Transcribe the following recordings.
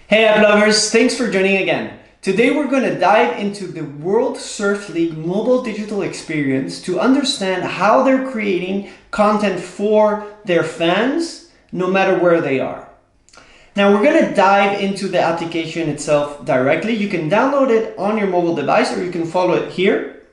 Hey Applovers, thanks for joining again. Today we're going to dive into the World Surf League mobile digital experience to understand how they're creating content for their fans no matter where they are. Now we're going to dive into the application itself directly. You can download it on your mobile device or you can follow it here.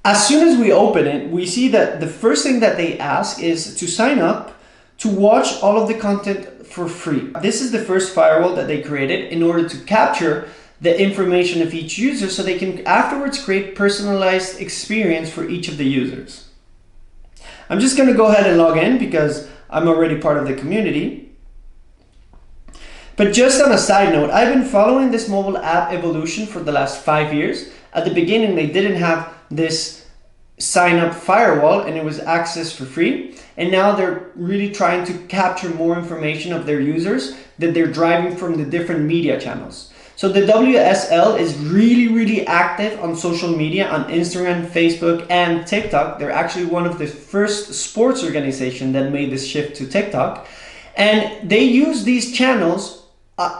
As soon as we open it, we see that the first thing that they ask is to sign up to watch all of the content for free. This is the first firewall that they created in order to capture the information of each user so they can afterwards create personalized experience for each of the users. I'm just going to go ahead and log in because I'm already part of the community. But just on a side note, I've been following this mobile app evolution for the last 5 years. At the beginning, they didn't have this sign up firewall and it was access for free. And now they're really trying to capture more information of their users that they're driving from the different media channels. So the WSL is really active on social media, on Instagram, Facebook, and TikTok. They're actually one of the first sports organizations that made this shift to TikTok. And they use these channels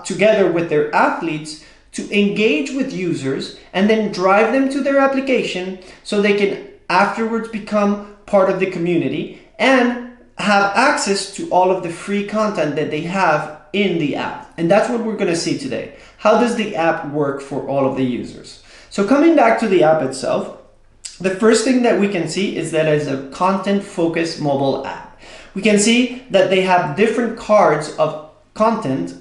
together with their athletes to engage with users and then drive them to their application so they can afterwards become part of the community and have access to all of the free content that they have in the app. And that's what we're going to see today. How does the app work for all of the users? So coming back to the app itself, the first thing that we can see is that it's a content-focused mobile app. We can see that they have different cards of content,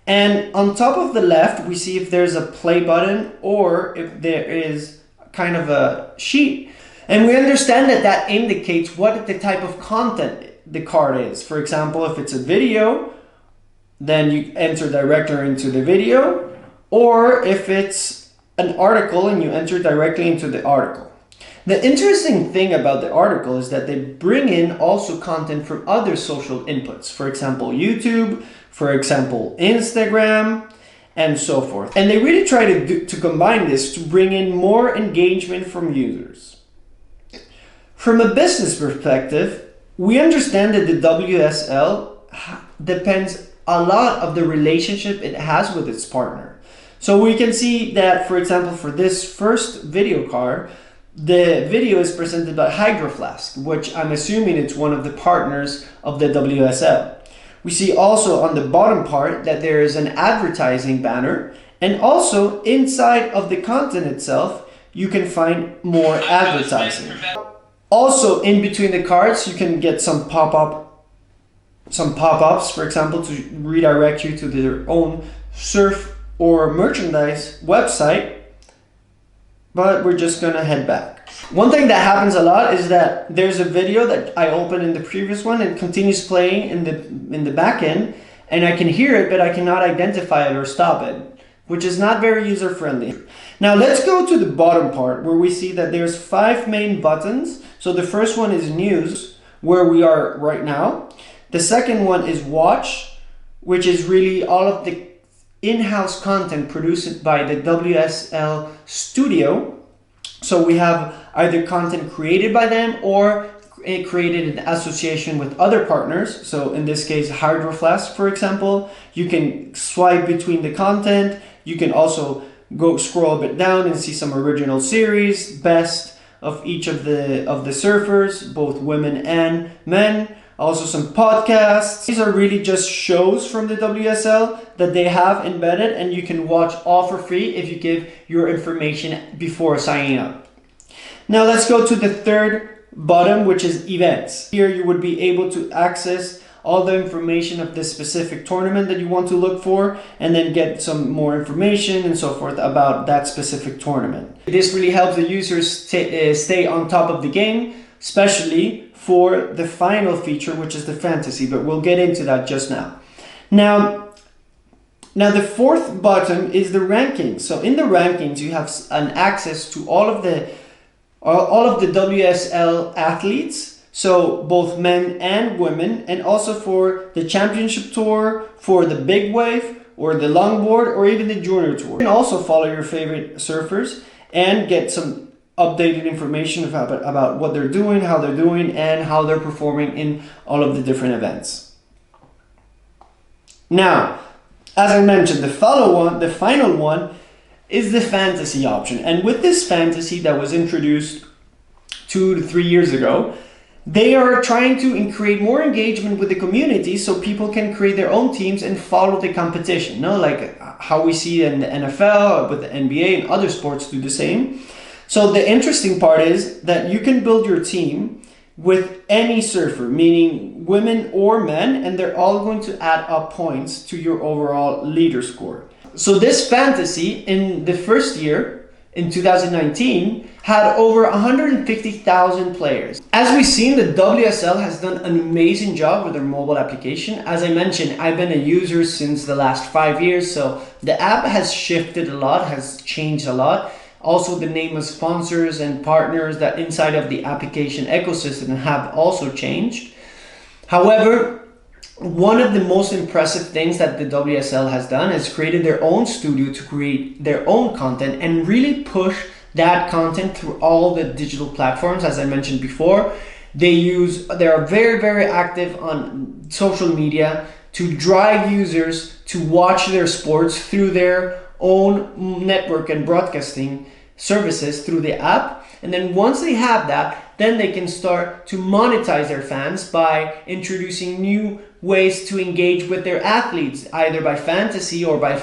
and on top of the left, we see if there's a play button or if there is kind of a sheet. And we understand that that indicates what the type of content the card is. For example, if it's a video, then you enter directly into the video, or if it's an article and you enter directly into the article. The interesting thing about the article is that they bring in also content from other social inputs. For example, YouTube, for example, Instagram, and so forth. And they really try to combine this to bring in more engagement from users. From a business perspective, we understand that the WSL depends a lot of the relationship it has with its partner. So we can see that, for example, for this first video card, the video is presented by Hydro Flask, which I'm assuming it's one of the partners of the WSL. We see also on the bottom part that there is an advertising banner, and also inside of the content itself, you can find more advertising. Also, in between the cards, you can get some pop-ups, for example, to redirect you to their own surf or merchandise website. But we're just gonna head back. One thing that happens a lot is that there's a video that I opened in the previous one and continues playing in the back end, and I can hear it, but I cannot identify it or stop it, which is not very user friendly. Now let's go to the bottom part where we see that there's 5 main buttons. So the first one is news, where we are right now. The second one is watch, which is really all of the in-house content produced by the WSL studio. So we have either content created by them or created in association with other partners. So in this case, Hydro Flask, for example, you can swipe between the content. You can also go scroll a bit down and see some original series, best of each of the surfers, both women and men. Also some podcasts. These are really just shows from the WSL that they have embedded, and you can watch all for free if you give your information before signing up. Now let's go to the third button, which is events. Here you would be able to access all the information of this specific tournament that you want to look for, and then get some more information and so forth about that specific tournament. This really helps the users stay on top of the game, especially for the final feature, which is the fantasy, but we'll get into that just now. Now the fourth button is the rankings. So in the rankings, you have an access to all of the WSL athletes, so both men and women, and also for the championship tour, for the big wave, or the longboard, or even the junior tour. You can also follow your favorite surfers and get some updated information about what they're doing, how they're doing, and how they're performing in all of the different events. Now, As I mentioned, the final one is the fantasy option. And with this fantasy that was introduced 2 to 3 years ago, they are trying to create more engagement with the community so people can create their own teams and follow the competition. No, like how we see in the NFL, with the NBA and other sports do the same. So the interesting part is that you can build your team with any surfer, meaning women or men, and they're all going to add up points to your overall leader score. So this fantasy in the first year, in 2019, had over 150,000 players. As we've seen, the WSL has done an amazing job with their mobile application. As I mentioned, I've been a user since the last 5 years, so the app has shifted a lot, has changed a lot. Also, the name of sponsors and partners that inside of the application ecosystem have also changed. However, one of the most impressive things that the WSL has done is created their own studio to create their own content and really push that content through all the digital platforms. As I mentioned before, they are very, very active on social media to drive users to watch their sports through their own network and broadcasting services through the app. And then once they have that, then they can start to monetize their fans by introducing new ways to engage with their athletes, either by fantasy or by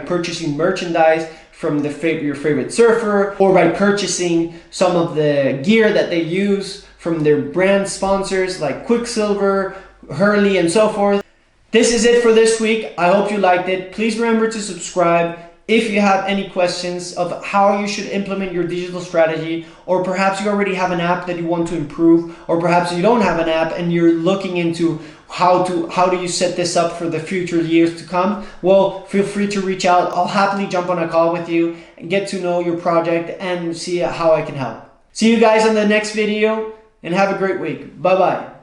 purchasing merchandise from your favorite surfer, or by purchasing some of the gear that they use from their brand sponsors like Quicksilver, Hurley, and so forth. This is it for this week. I hope you liked it. Please remember to subscribe. If you have any questions of how you should implement your digital strategy, or perhaps you already have an app that you want to improve, or perhaps you don't have an app and you're looking into how do you set this up for the future years to come, well, feel free to reach out. I'll happily jump on a call with you and get to know your project and see how I can help. See you guys on the next video and have a great week. Bye-bye.